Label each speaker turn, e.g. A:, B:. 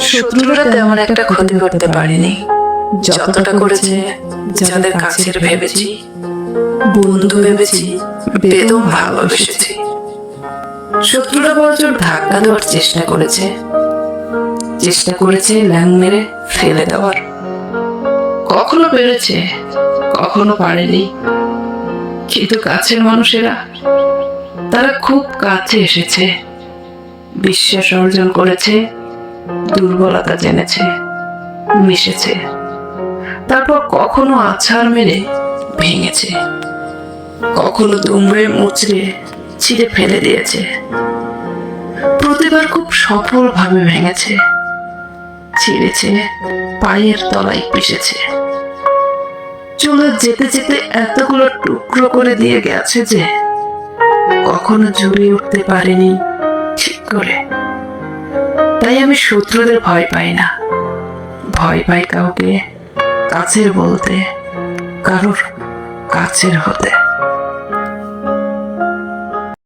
A: শত্রুরা তেমন একটা ক্ষতি করতে পারেনি, যতটা করেছে যাদের কাছের ভেবেছি, বন্ধু ভেবেছি, বেদম ভালোবেসেছি। শত্রুরা বড়জোর ধাক্কা দেওয়ার চেষ্টা করেছে ল্যাং মেরে ফেলে দেওয়ার। কখনো পেরেছে, কখনো পারেনি, কিন্তু কাছের মানুষেরা তারা খুব কাছে এসেছে, বিশ্বাস অর্জন করেছে, দুর্বলতা জেনেছে, মিশেছে, তারপর কখনো আছাড় মেরে ভেঙেছে, কখনো দুমড়ে মুচড়ে ছিঁড়ে ফেলে দিয়েছে। প্রতিবার খুব সফলভাবে ভেঙেছে, ছিঁড়েছে, পায়ের তলায় পিষেছে। চলে যেতে যেতে এতগুলো টুকরো করে দিয়ে গেছে যে কখনো জুড়ে উঠতে পারেনি ঠিক করে। তাই আমি শত্রুদের ভয় পাই না, ভয় পাই কাউকে কাছের বলতে, কারোর কাছের হতে।